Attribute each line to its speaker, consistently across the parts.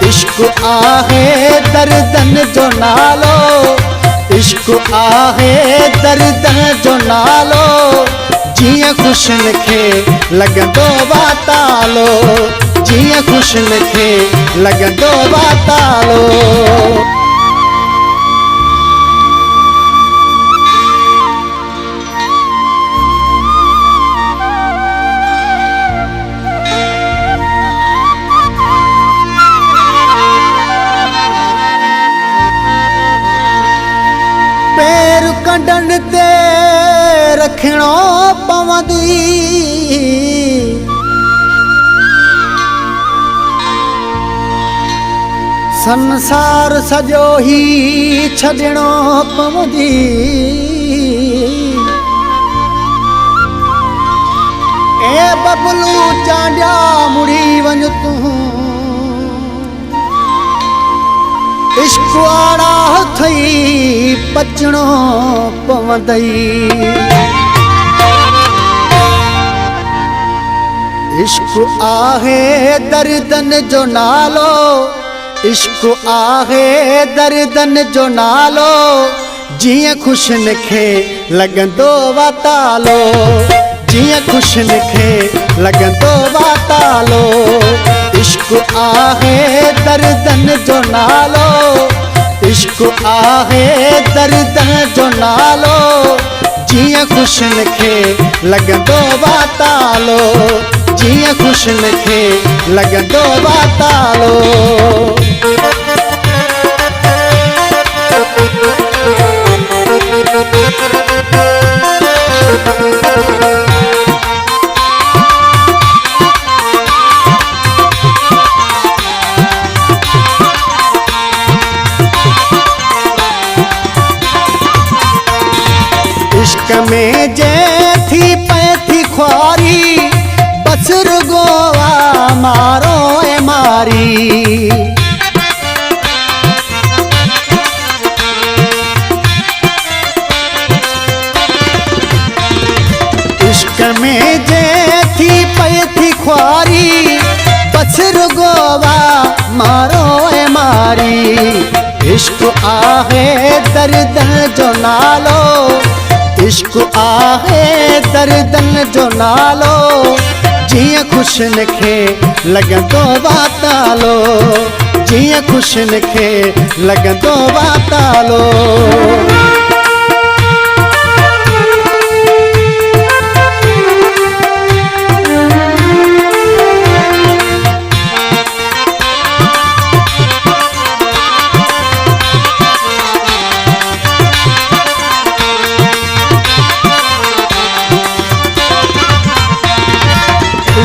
Speaker 1: इश्क आहे दर्दन जो नालो, इश्क आहे दर्दन जो नालो, जिया खुशन खे लगंदो वातालो, जिया खुशन खे लगंदो वातालो। कंडन ते रखणो पवंदी, संसार सजो ही छॾणो पवंदी। ए बबलू चांडिया मुड़ी वञ तूं, इश्क आड़ा थई बचणो पवंदई। इश्क आहे दर्दन जो नालो, इश्क आहे दर्दन जो नालो, जिया खुशन खे लगंदो वातालो, जिया खुशन खे लगंदो वातालो। इश्क आहे दर्दन जो नालो, इश्क आहे दर्दन जो नालो, जिया खुशन खे लगंदो वातालो, जिया खुशन खे लगंदो वातालो। इश्क में जे थी पैथी ख्वारी, बसर गोवा मारो ए मारी। इश्क में जे थी पैथी ख्वारी, बसर गोवा मारो ए मारी। इश्क आहे दर्दन जो नालो, इश्क आहे दर्दन जो नालो, जिया खुशन खे लगंदो वातालो, जिया खुशन खे लगंदो वातालो।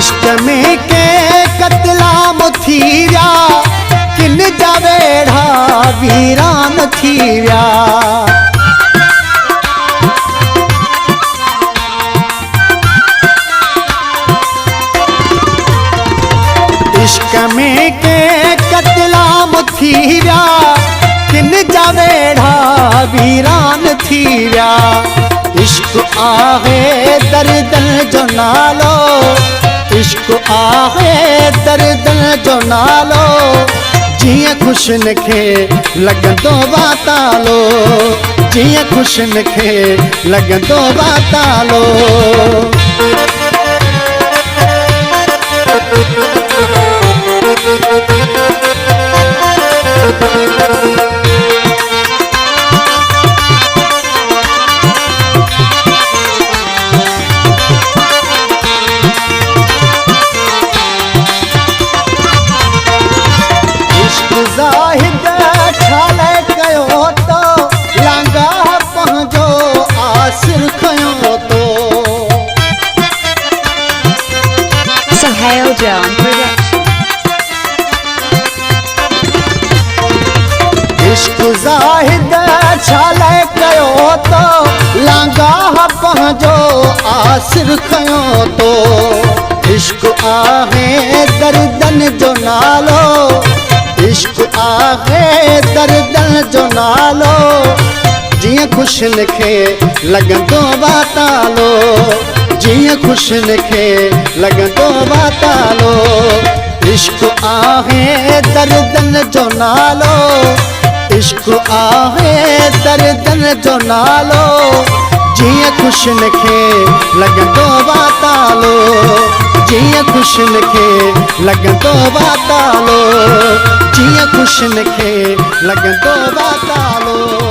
Speaker 1: इश्क में के कतलाम थी व्या, किन जा वेढ़ा वीरान थी व्या। इश्क में के कतलाम थी व्या, किन जा वेढ़ा वीरान थी व्या। इश्क आहे दर्दन जो नालो, इश्क आहे दर्दन जो नालो, जिया खुशन खे लगंदो वातालो, जिया खुशन खे लगंदो वातालो। ज़ाहिद ठाले कयो तो, लांगा पंहिंजो आसिर खयो तो।
Speaker 2: Sohail Joan Production.
Speaker 1: इश्क ज़ाहिद ठाले कयो तो, लांगा पंहिंजो आसिर खयो तो। इश्क आहे दर्दन जो नालो, इश्क आहे दर्दन जो नालो, जिया खुशन खे लगंदो वातालो, जिया खुशन खे लगंदो वातालो। इश्क आहे दर्दन दर्दन जो नालो, इश्क आहे दर्दन जो नालो, जिया खुशन खे लगंदो वातालो, जिया खुशन खे लगंदो वातालो, जिया खुशन खे लगंदो वातालो।